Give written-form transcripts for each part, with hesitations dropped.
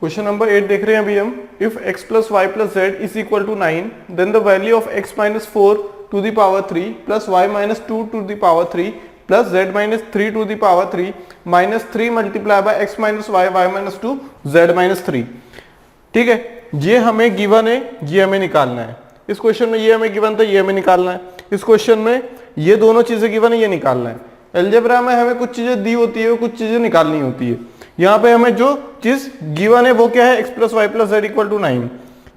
Question number 8 देख रहे हैं अभी हम। If x plus y plus z is equal to 9 then the value of x minus 4 to the power 3 plus y minus 2 to the power 3 plus z minus 3 to the power 3 minus 3 multiply by x minus y y minus 2 z minus 3। ठीक है, ये हमें given है, ये हमें निकालना है। इस क्वेश्चन में ये हमें गिवन था, ये हमें निकालना है। इस क्वेश्चन में ये दोनों चीजें गिवन है, ये निकालना है। अलजेब्रा में हमें कुछ चीजें दी होती है, कुछ चीजें निकालनी होती है। यहाँ पे हमें जो चीज गिवन है वो क्या है, x plus y plus z equal to 9।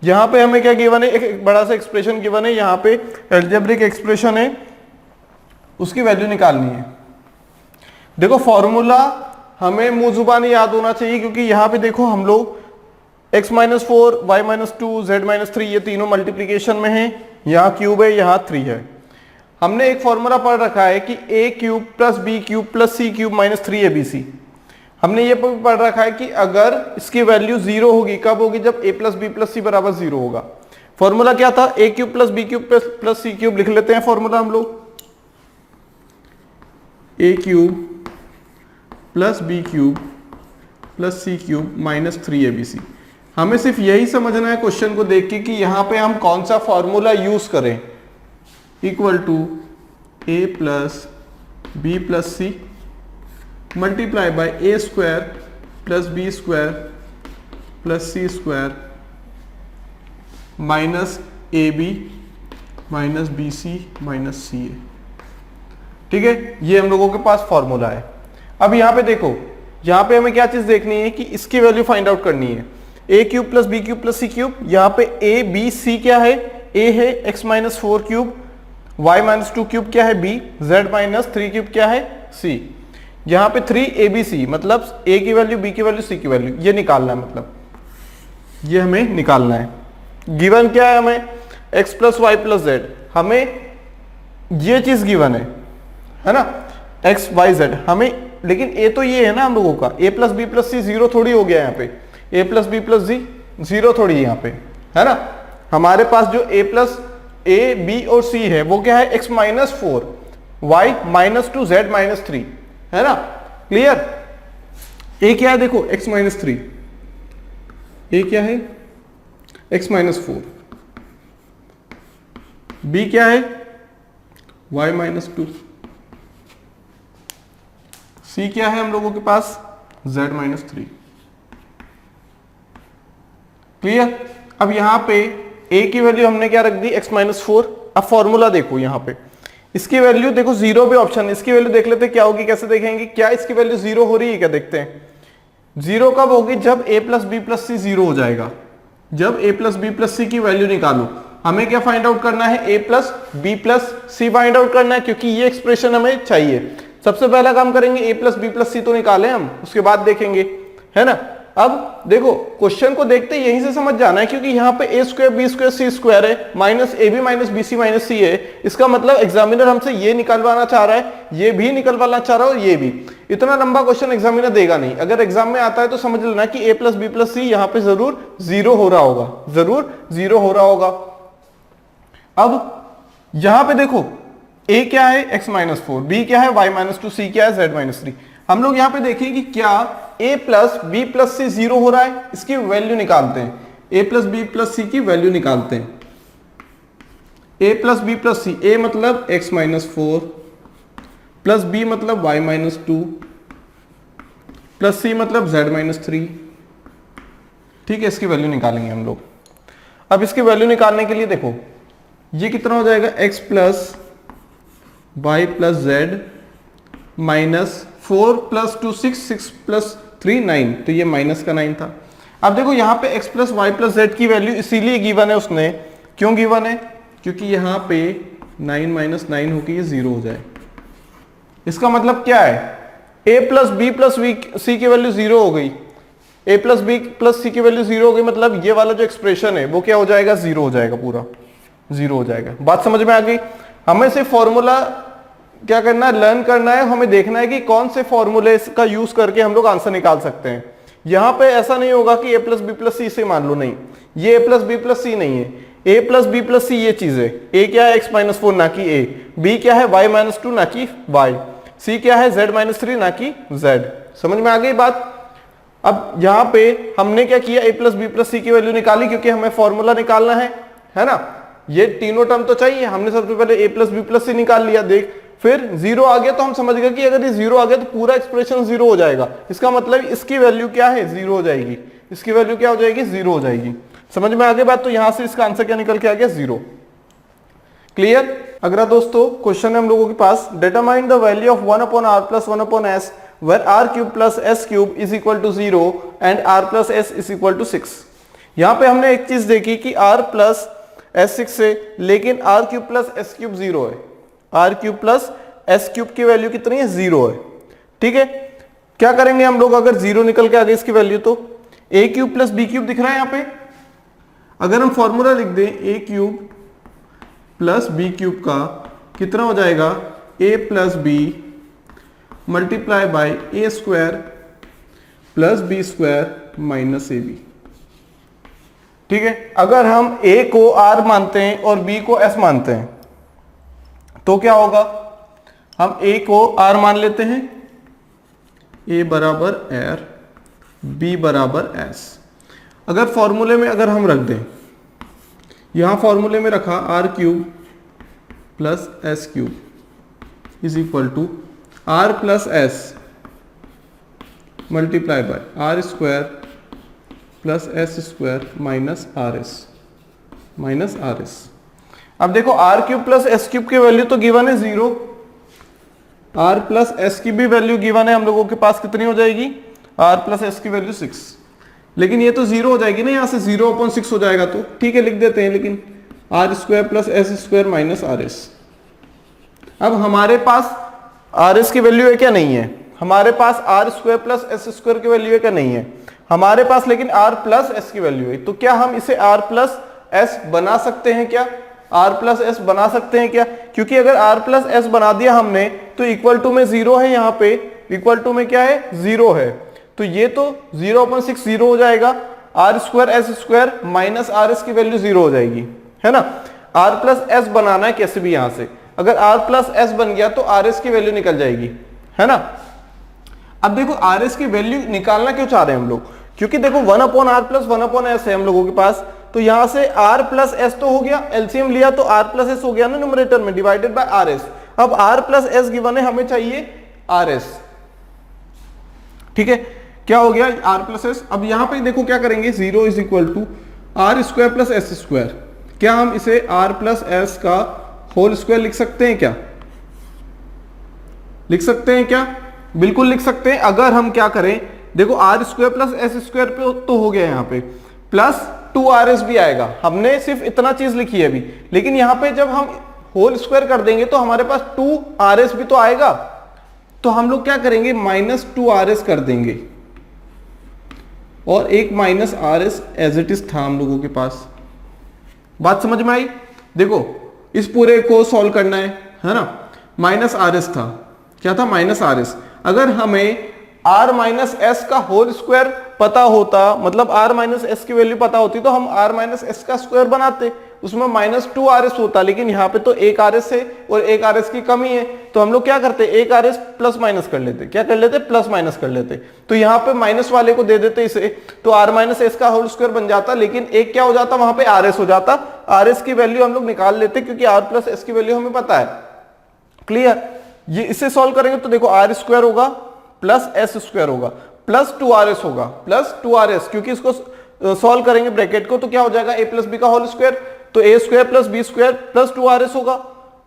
यहाँ पे हमें क्या गिवन है, एक बड़ा सा एक्सप्रेशन गिवन है, यहाँ पे अलजेब्रिक एक्सप्रेशन है, उसकी वैल्यू निकालनी है। देखो फॉर्मूला हमें मुंह जुबानी याद होना चाहिए, क्योंकि यहाँ पे देखो हम लोग x minus 4 y minus 2 z minus 3 ये तीनों मल्टीप्लीकेशन में है, यहाँ क्यूब है, यहाँ 3 है। हमने एक फॉर्मूला पढ़ रखा है कि a cube plus B cube plus C cube minus 3abc। हमने ये पढ़ रखा है कि अगर इसकी वैल्यू 0 होगी, कब होगी, जब a plus B plus c बराबर 0 होगा। फॉर्मूला क्या था, a cube plus B cube plus C cube. लिख लेते हैं फॉर्मूला हम लोग, a cube plus B cube plus C cube minus 3abc। हमें सिर्फ यही समझना है क्वेश्चन को देख के कि यहां पे हम कौन सा फॉर्मूला यूज करें। Equal to a plus B plus C multiply by A square plus B square plus C square minus A B minus B C minus C A. ठीक है, ये हम लोगों के पास फॉर्मूला है। अब यहाँ पे देखो, यहाँ पे हमें क्या चीज देखनी है कि इसकी वैल्यू फाइंड आउट करनी है। A cube plus B cube plus C cube, यहाँ पे ए बी सी क्या है, ए है X minus 4 cube, Y minus 2 cube क्या है बी, जेड माइनस 3 क्यूब क्या है सी। यहाँ पे 3abc मतलब a की वैल्यू, b की वैल्यू, c की वैल्यू, ये निकालना है। मतलब ये हमें निकालना है। गिवन क्या है हमें, x plus y plus z. हमें ये चीज गिवन है ना, x y z हमें, लेकिन a तो ये है ना हम लोगों का, a plus B plus c 0 थोड़ी हो गया यहाँ पे, a प्लस बी प्लस जी 0 थोड़ी है यहाँ पे, है ना। हमारे पास जो a प्लस a b और c है वो क्या है, x minus 4 y minus 2 z minus 3, है ना। क्लियर। ए क्या है देखो, x माइनस 3, ए क्या है x माइनस 4, बी क्या है y माइनस 2, सी क्या है हम लोगों के पास z माइनस 3। क्लियर। अब यहां पे a की वैल्यू हमने क्या रख दी, x माइनस 4। अब फॉर्मूला देखो, यहां पे इसकी वैल्यू देखो 0 पे ऑप्शन, इसकी वैल्यू देख लेते क्या होगी, कैसे देखेंगे, क्या इसकी वैल्यू 0 हो रही है क्या, देखते हैं। 0 कब होगी, जब a plus B plus c 0 हो जाएगा। जब a प्लस बी प्लस सी की वैल्यू निकालो। हमें क्या फाइंड आउट करना है, a plus B plus c find out करना है, क्योंकि ये एक्सप्रेशन हमें चाहिए। सबसे पहला काम करेंगे a प्लस बी प्लस सी तो निकालें हम, उसके बाद देखेंगे, है ना। अब देखो क्वेश्चन को देखते यहीं से समझ जाना है, क्योंकि यहाँ पे a square B square C square है minus A B minus B C minus C है। इसका मतलब एग्जामिनर हमसे ये निकलवाना चाह रहा है, ये भी निकलवाना चाह रहा है और ये भी। इतना लंबा क्वेश्चन एग्जामिनर देगा नहीं। अगर एग्जाम में आता है तो समझ लेना कि a प्लस बी प्लस सी यहाँ पे जरूर 0 हो रहा होगा, जरूर 0 हो रहा होगा। अब यहां पे देखो a क्या है x माइनस 4, b क्या है y माइनस 2, c क्या है z माइनस 3। हम लोग यहां पे देखें कि क्या a plus B plus c 0 हो रहा है, इसकी वैल्यू निकालते हैं। a प्लस बी प्लस सी की वैल्यू निकालते हैं। a plus B plus c, a मतलब x माइनस 4 प्लस b मतलब y माइनस 2 प्लस c मतलब z माइनस 3। ठीक है, इसकी वैल्यू निकालेंगे हम लोग। अब इसकी वैल्यू निकालने के लिए देखो ये कितना हो जाएगा, x plus y plus z minus 4 plus 2 6, 6 plus 3 9, तो ये माइनस का 9 था। अब देखो यहाँ पे x plus y plus z की वैल्यू इसीलिए गिवन है उसने। क्यों गिवन है, क्योंकि यहाँ पे 9 माइनस 9 होकर ये 0 हो जाए। इसका मतलब क्या है, a प्लस बी प्लस सी की वैल्यू 0 हो गई, a प्लस बी प्लस सी की वैल्यू 0 हो गई, मतलब ये वाला जो एक्सप्रेशन है वो क्या हो जाएगा, 0 हो जाएगा, पूरा 0 हो जाएगा। बात समझ में आ गई। हमें सिर्फ फॉर्मूला क्या करना है, लर्न करना है। हमें देखना है कि कौन से फॉर्मूले का यूज करके हम लोग आंसर निकाल सकते हैं। यहां पे ऐसा नहीं होगा कि a प्लस बी प्लस सी से मान लो, नहीं, ये a प्लस बी प्लस सी नहीं है। a प्लस बी प्लस सी ये चीज है। a क्या है x माइनस 4 ना कि a, b क्या है y माइनस 2 ना कि y, c क्या है z माइनस 3 ना कि z। समझ में आ गई बात। अब यहाँ पे हमने क्या किया, a प्लस बी प्लस सी की वैल्यू निकाली, क्योंकि हमें फॉर्मूला निकालना है ना। ये तीनों टर्म तो चाहिए, हमने सबसे पहले a प्लस बी प्लस सी निकाल लिया। देख फिर जीरो आ गया तो हम समझ गए कि अगर ये जीरो आ गया तो पूरा एक्सप्रेशन जीरो हो जाएगा। इसका मतलब इसकी वैल्यू क्या है, जीरो हो जाएगी। इसकी वैल्यू क्या हो जाएगी, जीरो हो जाएगी। समझ में आ गई बात। तो यहां से इसका आंसर क्या निकल के आ गया, जीरो। क्लियर। अगला दोस्तों क्वेश्चन है हम लोगों के पास, determine the value of 1 upon are plus 1 upon S where R cube plus S cube is equal to 0 and R plus S is equal to 6। यहां पे हमने एक चीज देखी कि आर प्लस एस 6 है, लेकिन r cube plus S cube 0 है। R cube plus S cube की वैल्यू कितनी है, 0 है। ठीक है, क्या करेंगे हम लोग, अगर 0 निकल के आ गई इसकी वैल्यू तो ए क्यूब प्लस बी क्यूब दिख रहा है यहाँ पे। अगर हम फॉर्मूला लिख दें A cube plus B cube का कितना हो जाएगा, A plus B multiply by A square plus B square minus A B. ठीक है, अगर हम ए को आर मानते हैं और बी को एस मानते हैं तो क्या होगा, हम ए को आर मान लेते हैं, ए बराबर आर, बी बराबर एस। अगर फॉर्मूले में अगर हम रख दें, यहां फॉर्मूले में रखा r cube plus S cube is equal to r plus s multiply by r square plus S square minus R S. अब देखो r cube plus S cube की वैल्यू तो गिवन है 0, आर प्लस एस की भी value given है हम लोगों के पास, कितनी हो जाएगी, आर प्लस एस की वैल्यू 6। लेकिन ये तो 0 हो जाएगी ना, यहां से 0/6 हो जाएगा, तो ठीक है लिख देते हैं, लेकिन R square plus S square minus R S. अब हमारे पास आर एस की वैल्यू है क्या, नहीं है। हमारे पास R square plus S square की वैल्यू है क्या, नहीं है हमारे पास, लेकिन आर प्लस एस की वैल्यू है। तो क्या हम इसे आर प्लस एस बना सकते हैं क्या, आर प्लस एस बना सकते हैं क्या, क्योंकि अगर आर प्लस एस बना दिया हमने तो इक्वल टू में 0 है, यहाँ पे इक्वल टू में क्या है, 0 है। तो ये तो 0/6 0 हो जाएगा, r square s square minus R S की वैल्यू 0 हो जाएगी, है ना। आर प्लस एस बनाना है कैसे भी, यहां से अगर आर प्लस एस बन गया तो आर एस की वैल्यू निकल जाएगी, है ना। अब देखो आर एस की वैल्यू निकालना क्यों चाह रहे हैं हम लोग, क्योंकि देखो 1 upon are plus 1 upon s है हम लोगों के पास। तो यहां से आर प्लस एस तो हो गया, एलसीएम लिया तो आर प्लस एस हो गया ना न्यूमरेटर में, डिवाइडेड बाय आर एस। अब आर प्लस एस गिवन है, हमें चाहिए आर एस। ठीक है, क्या हो गया, आर प्लस एस। अब यहां पे देखो क्या करेंगे, 0 is equal to r square plus S square. क्या हम इसे आर प्लस एस का होल स्क्वायर लिख सकते हैं क्या, लिख सकते हैं क्या, बिल्कुल लिख सकते हैं। अगर हम क्या करें, देखो r square plus S square पे तो हो गया, यहाँ पे प्लस 2RS भी आएगा। हमने सिर्फ इतना चीज लिखी है अभी, लेकिन यहां पे जब हम होल स्क्वायर कर देंगे तो हमारे पास 2RS भी तो आएगा। तो हम लोग क्या करेंगे, -2RS कर देंगे, और एक -RS एज इट इज था हम लोगों के पास। बात समझ में आई। देखो इस पूरे को सॉल्व करना है ना। -RS था, क्या था, -RS। अगर हमें r माइनस एस का होल स्क्वायर पता होता, मतलब r माइनस एस की वैल्यू पता होती, तो हम r माइनस एस का स्क्वायर बनाते, उसमें -2RS होता। लेकिन यहाँ पे तो एक RS है और एक RS की कमी है, तो हम लोग क्या करते, एक RS प्लस माइनस कर लेते, क्या कर लेते, प्लस माइनस कर लेते। तो यहाँ पे माइनस वाले को दे देते इसे, तो r माइनस एस का होल स्क्वायर बन जाता, लेकिन एक क्या हो जाता, वहां पे RS हो जाता। RS की वैल्यू हम लोग निकाल लेते, क्योंकि r प्लस एस की वैल्यू हमें पता है। क्लियर। ये इसे सॉल्व करेंगे तो देखो r स्क्वायर होगा प्लस एस स्क्वायर होगा प्लस 2RS होगा, प्लस 2RS, क्योंकि इसको सॉल्व करेंगे ब्रैकेट को तो क्या हो जाएगा, a प्लस बी का होल स्क्वायर, तो a square plus B square plus 2RS होगा।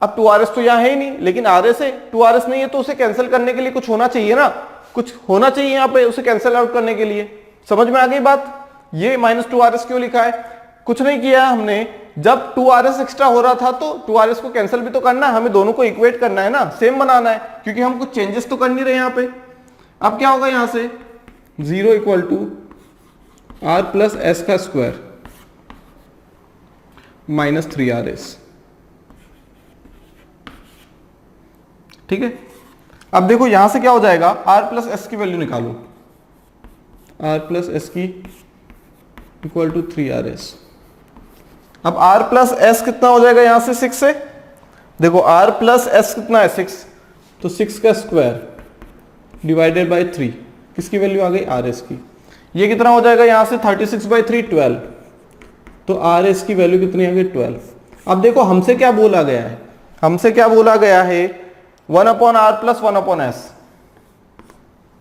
अब 2RS तो यहाँ है ही नहीं, लेकिन RS है, 2RS नहीं है, तो उसे कैंसिल करने के लिए कुछ होना चाहिए ना, कुछ होना चाहिए यहाँ पे उसे कैंसिल आउट करने के लिए। समझ में आ गई बात। ये -2RS क्यों लिखा है, कुछ नहीं किया हमने। जब 2RS एक्स्ट्रा हो रहा था तो 2RS को कैंसिल भी तो करना है, हमें दोनों को इक्वेट करना है ना, सेम बनाना है, क्योंकि हम कुछ चेंजेस तो कर नहीं रहे यहाँ पे। अब क्या होगा, यहां से 0 equal to r plus S का स्क्वायर -3RS। ठीक है। अब देखो यहां से क्या हो जाएगा, r प्लस एस की वैल्यू निकालो, r प्लस एस की इक्वल टू 3RS। अब r प्लस एस कितना हो जाएगा, यहां से 6 से देखो r प्लस एस कितना है, 6, तो 6 का स्क्वायर डिवाइडेड बाय 3, किसकी वैल्यू आ गई, RS की। ये कितना हो जाएगा यहां से 36/3 12, तो आर एस की वैल्यू कितनी आ गई 12। अब देखो हमसे क्या बोला गया है, हमसे क्या बोला गया है 1/r plus 1/s,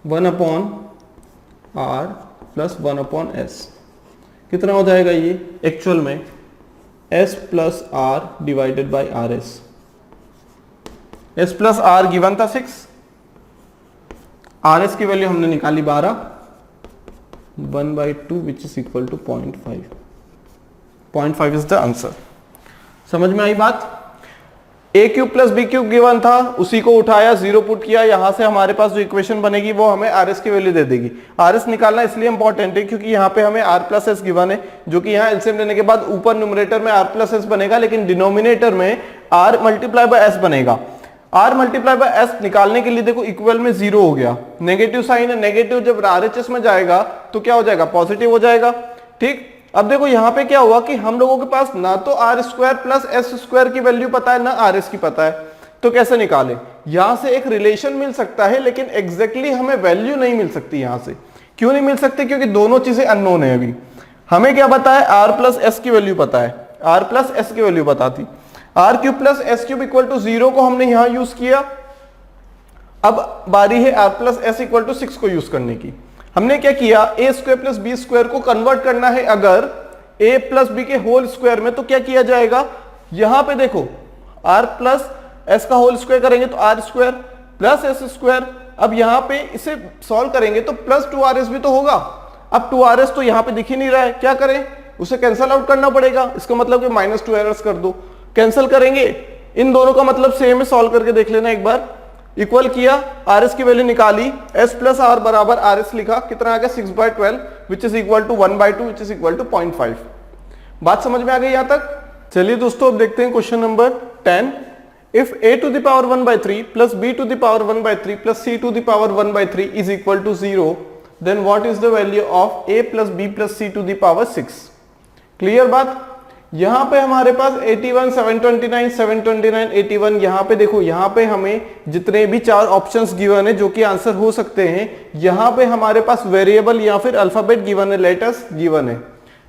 1/r plus 1/s कितना हो जाएगा ये एक्चुअल में s plus r divided by R S. s plus r given था 6, आर एस की वैल्यू हमने निकाली 12, 1/2 which is equal to 0.5, 0.5 is the answer. समझ में आई बात। A cube plus B cube given था, उसी को उठाया, जीरो पुट किया, यहां से हमारे पास जो इक्वेशन बनेगी वो हमें आर एस की वैल्यू दे देगी। आर एस निकालना इसलिए इंपॉर्टेंट है क्योंकि यहाँ पे हमें आर प्लस एस गिवन है, जो कि यहाँ एलसीएम लेने के बाद ऊपर न्यूमरेटर में आर प्लस एस बनेगा, लेकिन डिनोमिनेटर में आर मल्टीप्लाई बाय एस बनेगा। आर मल्टीप्लाई बाय एस निकालने के लिए देखो इक्वल में जीरो हो गया, नेगेटिव साइन है, नेगेटिव जब आरएचएस में जाएगा तो क्या हो जाएगा पॉजिटिव हो जाएगा। ठीक, अब देखो यहां पे क्या हुआ कि हम लोगों के पास ना तो R square plus S square की वैल्यू पता है ना आर एस की पता है, तो कैसे निकाले। यहां से एक रिलेशन मिल सकता है लेकिन एग्जैक्टली हमें वैल्यू नहीं मिल सकती। यहां से क्यों नहीं मिल सकती, क्योंकि दोनों चीजें अननोन है। अभी हमें क्या पता है आर प्लस एस की वैल्यू पता है, आर प्लस एस की वैल्यू पता थी, R cube plus S cube equal to 0 को हमने यहां यूज किया। अब बारी है R plus S equal to 6 को यूज करने की। हमने क्या किया, A square plus B square को कन्वर्ट करना है अगर a प्लस बी के होल स्क्वायर में, तो क्या किया जाएगा, यहां पे देखो r प्लस एस का होल स्क्वायर करेंगे तो R square plus S square. अब यहां पे इसे सॉल्व करेंगे तो प्लस 2rs भी तो होगा। अब 2rs तो यहां पे दिख ही नहीं रहा है, क्या करें, उसे कैंसल आउट करना पड़ेगा। इसका मतलब कि -2rs कर दो, कैंसिल करेंगे, इन दोनों का मतलब सेम है, सॉल्व करके देख लेना एक बार। इक्वल किया, आर एस की वैल्यू निकाली, एस प्लस आर बराबर आर एस लिखा, कितना आ गया 6/12 which is equal to 1/2 which is equal to 0.5। बात समझ में आ गई यहां तक। चलिए दोस्तों अब देखते हैं question number 10। If a to the power 1/3 plus b to the power 1/3 plus c to the power 1/3 is equal to 0, then what is the value of a plus b plus c to the power 6। Clear बात। यहां पे हमारे पास 81 729 729 81, यहां पे देखो, यहां पे हमें जितने भी 4 ऑप्शंस गिवन है जो कि आंसर हो सकते हैं, यहां पे हमारे पास वेरिएबल या फिर अल्फाबेट गिवन है, लेटर्स गिवन है।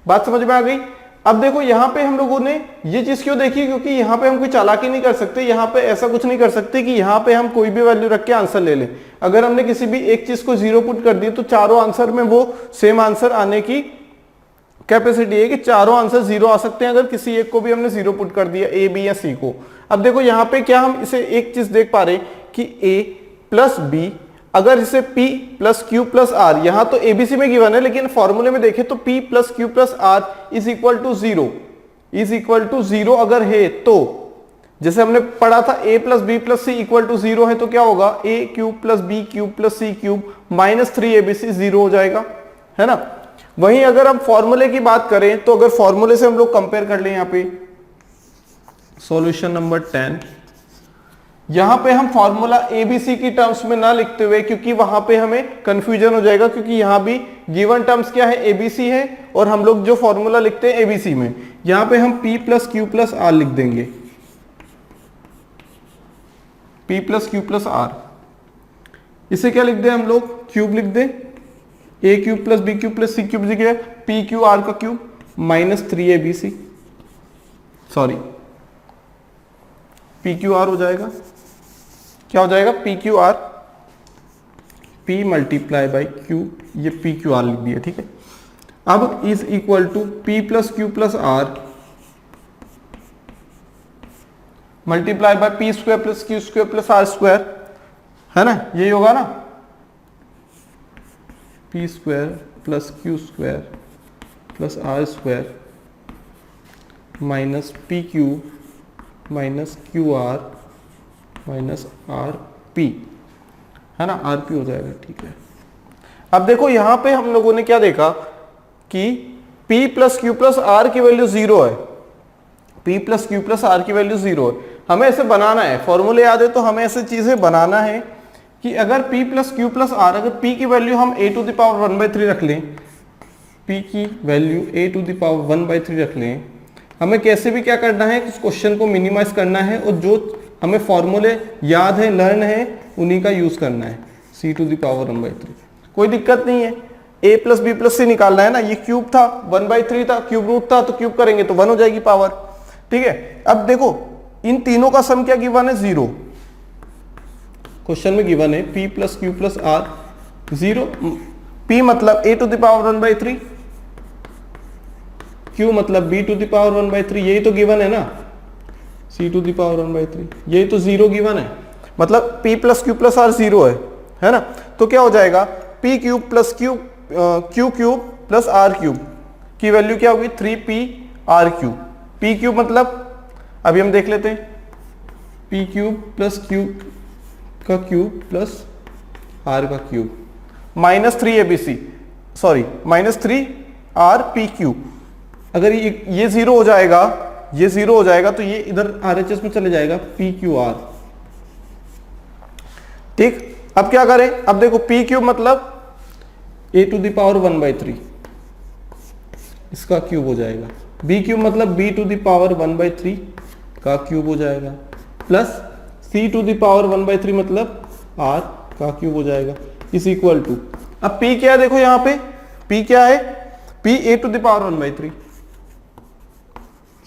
बात समझ में आ गई। अब देखो यहां पे हम लोगों ने ये चीज क्यों देखी, क्योंकि यहां पे हम कोई चालाकी नहीं कर सकते, यहां पे ऐसा कुछ नहीं कर सकते कि यहां पे हम कोई भी वैल्यू रख के आंसर ले लें। अगर हमने किसी भी एक चीज को 0 पुट कर दी तो चारों आंसर में वो सेम आंसर आने की कैपेसिटी है कि चारों आंसर 0 आ सकते हैं अगर किसी एक को भी हमने 0 पुट कर दिया, ए बी या सी को। अब देखो यहां पे क्या हम इसे एक चीज देख पा रहे कि ए प्लस बी, अगर इसे p plus Q plus R, यहां तो एबीसी में गिवन है लेकिन फॉर्मूले में देखें तो p plus Q plus R is equal to 0, is equal to 0 अगर है तो, जैसे हमने पढ़ा था a plus B plus C equal to 0 है तो क्या होगा, a cube plus B cube plus C cube minus 3abc 0 हो जाएगा, है ना। वहीं अगर हम फॉर्मूले की बात करें तो अगर फॉर्मूले से हम लोग कंपेयर कर लें, यहां पे सॉल्यूशन नंबर 10, यहां पे हम फॉर्मूला एबीसी की टर्म्स में ना लिखते हुए, क्योंकि वहां पे हमें कंफ्यूजन हो जाएगा, क्योंकि यहां भी गिवन टर्म्स क्या है, एबीसी है, और हम लोग जो फॉर्मूला लिखते हैं एबीसी में, यहां पे हम p plus Q plus R लिख देंगे, p plus Q plus R. इसे क्या लिख दें हम लोग, क्यूब लिख दें, a cube plus B cube plus C cube लिख गया, p क्यू आर का cube minus 3abc, sorry P Q R हो जाएगा, क्या हो जाएगा, P Q R, P multiply by Q, ये पी क्यू आर लिख दिया, ठीक है। अब is equal to P plus Q plus R multiply by P square plus Q square plus R square, है ना, यही होगा ना, P square plus Q square plus R square minus P Q minus Q R minus R P, है ना, R P हो जाएगा, ठीक है। अब देखो यहां पे हम लोगों ने क्या देखा कि p plus Q plus R की वैल्यू 0 है, p plus Q plus R की वैल्यू 0 है। हमें ऐसे बनाना है, फॉर्मूले याद है तो हमें ऐसे चीजें बनाना है कि अगर p plus Q plus R, अगर p की वैल्यू हम a टू द पावर 1/3 रख लें, p की value a to the power 1/3 रख लें, हमें कैसे भी क्या करना है, इस क्वेश्चन को मिनिमाइज करना है और जो हमें फॉर्मूले याद है, लर्न है, उन्हीं का यूज करना है, c टू द पावर 1/3। कोई दिक्कत नहीं है, a प्लस बी प्लस सी निकालना है ना, ये क्यूब था, 1/3 था, क्यूब रूट था, तो क्यूब करेंगे तो 1 हो जाएगी पावर। ठीक है, अब देखो इन तीनों का सम क्या गिवन है, 0। क्वेश्चन में गिवन है p plus Q plus R 0। p मतलब a to the power 1/3, q मतलब b टू द पावर 1/3, यही तो गिवन है ना, c टू द पावर 1/3, यही तो 0 गिवन है, मतलब p plus Q plus R 0 है ना। तो क्या हो जाएगा, p cube plus Q cube plus R cube की वैल्यू क्या होगी, 3p r cube. p cube मतलब अभी हम देख लेते हैं, p क्यूब प्लस क्यू का क्यूब प्लस r का cube -3abc, sorry -3rp cube. अगर ये 0 हो जाएगा, ये 0 हो जाएगा तो ये इधर RHS में चले जाएगा, p क्यू r। ठीक, अब क्या करें, अब देखो p क्यूब मतलब a टू द पावर 1/3, इसका क्यूब हो जाएगा, b क्यूब मतलब b टू द पावर 1/3 का क्यूब हो जाएगा, plus c to the power 1/3 मतलब r का क्यूब हो जाएगा, इज इक्वल टू, अब p क्या है देखो यहाँ पे, p क्या है, p a to the power 1/3,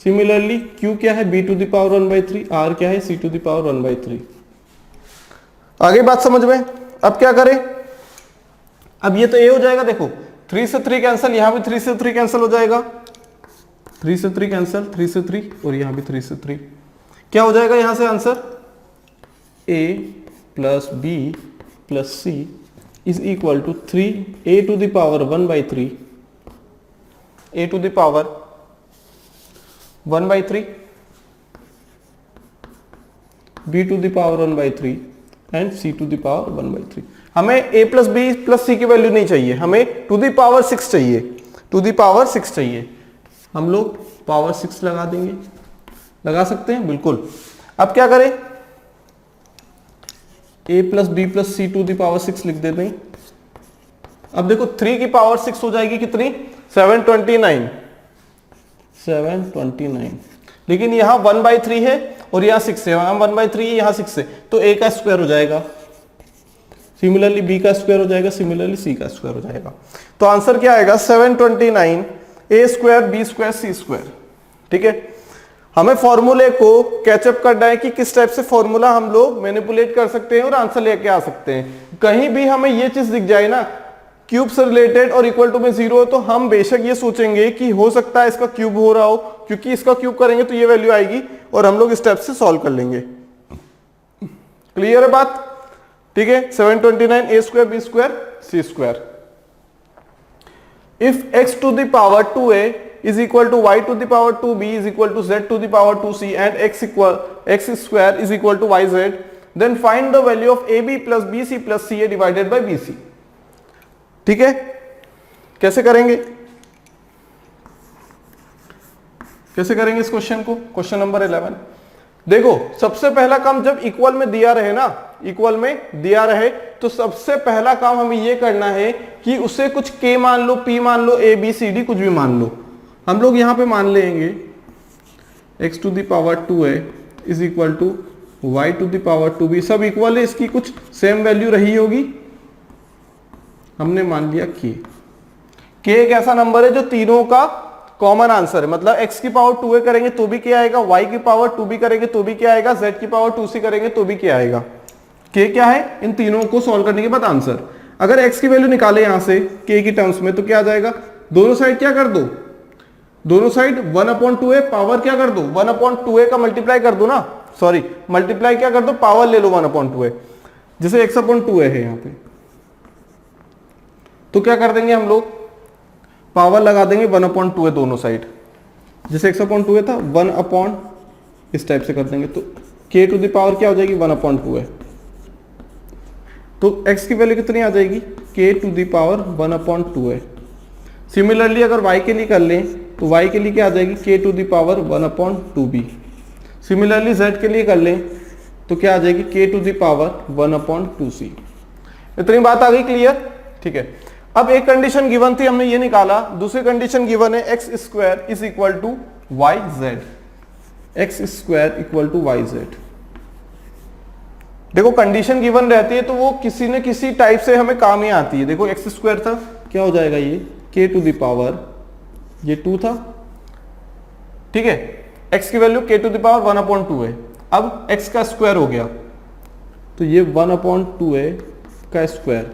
similarly q क्या है, b to the power 1/3, r क्या है, c टू द पावर 1/3। आगे बात समझ में। अब क्या करें, अब ये तो a हो जाएगा, देखो 3 से 3 कैंसिल, यहां भी 3 से 3 कैंसिल हो जाएगा, 3 से 3 कैंसिल, 3 से 3, और यहां भी 3 से 3, क्या हो जाएगा यहां से answer, a plus b plus c is equal to 3a to the power 1/3, a to the power 1/3, b to the power 1/3 and c to the power 1/3। हमें a प्लस बी प्लस सी की वैल्यू नहीं चाहिए, हमें to the power 6 चाहिए, to the power 6 चाहिए। हम लोग power 6 लगा देंगे, लगा सकते हैं बिल्कुल। अब क्या करें, a plus B plus C to the power 6 लिख देते हैं। अब देखो 3 की पावर 6 हो जाएगी कितनी, 729, 729, लेकिन यहां 1/3 है और यहां 6 है, वहां 1/3 है, यहां 6 है, तो a का स्क्वायर हो जाएगा, सिमिलरली b का स्क्वायर हो जाएगा, सिमिलरली c का स्क्वायर हो जाएगा। तो आंसर क्या आएगा, 729 a square b square c square. ठीक है, हमें फॉर्मूले को कैचअप करना है कि किस टाइप से फॉर्मूला हम लोग मैनिपुलेट कर सकते हैं और आंसर लेके आ सकते हैं। कहीं भी हमें ये चीज दिख जाए ना, क्यूब से रिलेटेड और इक्वल टू में 0 है, तो हम बेशक ये सोचेंगे कि हो सकता है इसका क्यूब हो रहा हो, क्योंकि इसका क्यूब करेंगे तो ये वैल्यू आएगी और हम लोग इस स्टेप से सॉल्व कर लेंगे। क्लियर है बात। ठीक है, 729 a square b square c square. If x to the power 2a is equal to y to the power 2b is equal to z to the power 2c and x square is equal to yz, then find the value of ab plus bc plus ca divided by bc। ठीक है, कैसे करेंगे, कैसे करेंगे इस question को, question number 11। देखो सबसे पहला काम, जब इक्वल में दिया रहे ना, इक्वल में दिया रहे, तो सबसे पहला काम हमें यह करना है कि उसे कुछ k मान लो, p मान लो, a b c d कुछ भी मान लो। हम लोग यहां पे मान लेंगे x to the power 2a is equal to y to the power 2b, सब इक्वल है, इसकी कुछ सेम वैल्यू रही होगी, हमने मान लिया k एक ऐसा नंबर है जो तीनों का कॉमन आंसर है, मतलब x की पावर 2a करेंगे तो भी क्या आएगा, y की पावर 2b करेंगे तो भी क्या आएगा, z की पावर 2c करेंगे तो भी क्या आएगा, k क्या है, इन तीनों को सॉल्व करने के बाद आंसर। अगर x की वैल्यू निकाले यहां से k की टर्म्स में, तो क्या आ जाएगा, दोनों साइड क्या कर दो, दोनों साइड 1/2a, पावर क्या कर दो, 1/2a का मल्टीप्लाई कर दो ना, सॉरी मल्टीप्लाई क्या कर दो, पावर ले लो 1/2a, जैसे x/2a है यहां पे, तो क्या कर देंगे हम लोग, पावर लगा देंगे 1/2a दोनों साइड, जैसे x/2a था 1 इस टाइप से कर देंगे, तो k टू द पावर क्या हो जाएगी 1/2a, तो x की वैल्यू कितनी आ जाएगी, k to the power 1/2a। Similarly अगर y के लिए कर लें तो y के लिए क्या आ जाएगी, k to the power 1/2b। Similarly z के लिए कर लें तो क्या आ जाएगी, k to the power 1/2c। इतनी बात आ गई क्लियर। ठीक है, अब एक कंडीशन गिवन थी, हमने ये निकाला, दूसरी कंडीशन गिवन है x square is equal to yz, x square equal to yz। देखो कंडीशन गिवन रहती है तो वो किसी न किसी टाइप से हमें काम ही आती है। देखो x स्क्वायर था, क्या हो जाएगा ये k टू द पावर, ये 2 था, ठीक है, x की value k to the power 1/2 है। अब x का स्क्वायर हो गया तो ये 1/2 है का स्क्वायर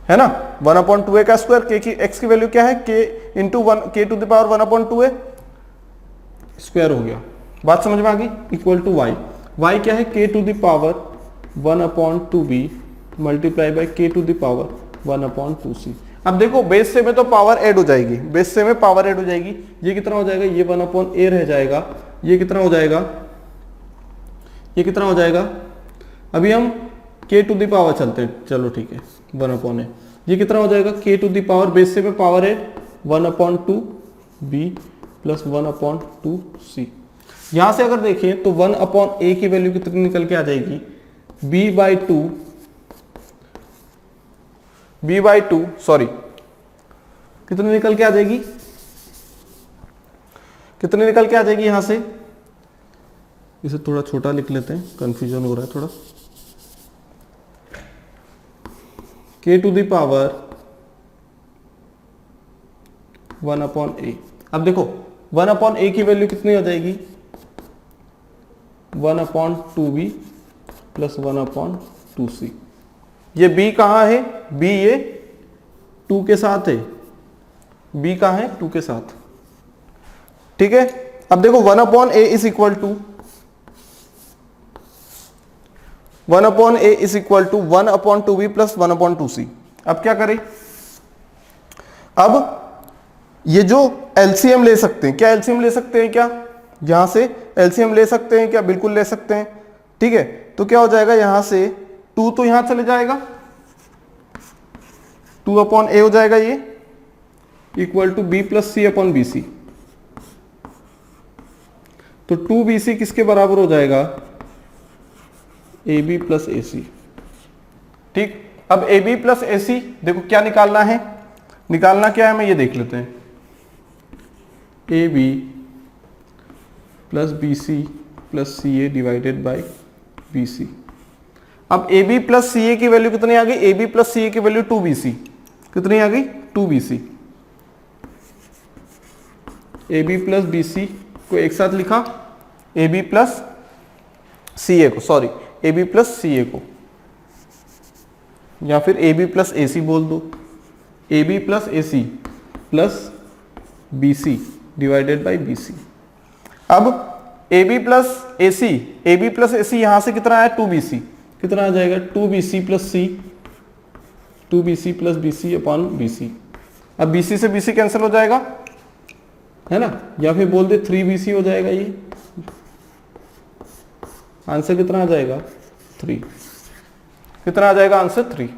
है ना, 1/2 का स्क्वायर, k की x की वैल्यू क्या है k into 1 k to the power 1/2 है, स्क्वायर हो गया। बात समझ में आ गई। इक्वल टू y क्या है k to the power 1/2b multiply by k to the power 1/2c। अब देखो बेस से में तो पावर ऐड हो जाएगी, बेस से में पावर ऐड हो जाएगी, ये कितना हो जाएगा, ये 1/a रह जाएगा, ये कितना हो जाएगा, ये कितना हो जाएगा, अभी हम k टू द पावर चलते हैं, चलो ठीक है 1/a, ये कितना हो जाएगा k to the power, base से में power add 1/2b plus 1/2c। यहां से अगर देखें तो 1/a की वैल्यू कितनी निकल के आ जाएगी, b/2 सॉरी कितनी निकल के आ जाएगी, कितनी निकल के आ जाएगी, यहां से इसे थोड़ा छोटा लिख लेते हैं, कंफ्यूजन हो रहा है थोड़ा, k to the power 1/a। अब देखो 1/a की वैल्यू कितनी हो जाएगी, 1/2b प्लस 1/2c। ये b कहाँ है, b ये 2 के साथ है, b कहाँ है 2 के साथ, ठीक है। अब देखो 1/a is equal to 1/a is equal to 1/2b plus 1/2c। अब क्या करें, अब ये जो एलसीएम ले सकते हैं, क्या एलसीएम ले सकते हैं, क्या यहां से एलसीएम ले सकते हैं क्या, बिल्कुल ले सकते हैं, ठीक है। तो क्या हो जाएगा, यहां से 2 तो यहां चले जाएगा, 2/a हो जाएगा ये, equal to b plus c upon bc। तो 2bc किसके बराबर हो जाएगा, ab प्लस ac, ठीक। अब ab प्लस ac देखो क्या निकालना है, निकालना क्या है हमें ये देख लेते हैं, ab plus bc plus ca divided by bc। अब ab प्लस ca की वैल्यू कितनी आ गई, ab प्लस ca की वैल्यू 2bc, कितनी आ गई 2bc। ab प्लस bc को एक साथ लिखा, ab प्लस ca को, सॉरी ab प्लस ca को, या फिर ab प्लस ac बोल दो, ab plus ac plus bc divided by bc। अब ab प्लस ac यहां से कितना आया 2bc, कितना आ जाएगा 2bc plus c, 2bc plus bc upon bc। अब bc से bc कैंसिल हो जाएगा, है ना, या फिर बोल दे 3bc हो जाएगा, ये आंसर कितना आ जाएगा 3, कितना आ जाएगा आंसर 3।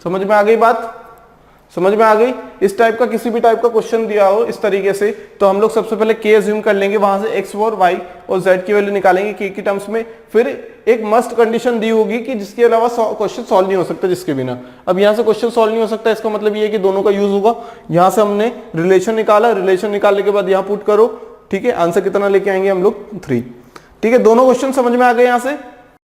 समझ में आ गई बात, समझ में आ गई। इस टाइप का किसी भी टाइप का क्वेश्चन दिया हो इस तरीके से, तो हम लोग सबसे पहले k अज्यूम कर लेंगे, वहां से x और y और z की वैल्यू निकालेंगे k की टर्म्स में, फिर एक मस्ट कंडीशन दी होगी कि जिसके अलावा क्वेश्चन सॉल्व नहीं हो सकता जिसके बिना। अब यहाँ से क्वेश्चन सॉल्व नहीं हो सकता, इसका मतलब ये है कि दोनों का यूज होगा। यहाँ से हमने रिलेशन निकाला, रिलेशन निकालने के बाद यहाँ पुट करो, ठीक है, आंसर कितना लेके आएंगे हम लोग 3, ठीक है। दोनों क्वेश्चन समझ में आ गए यहाँ से।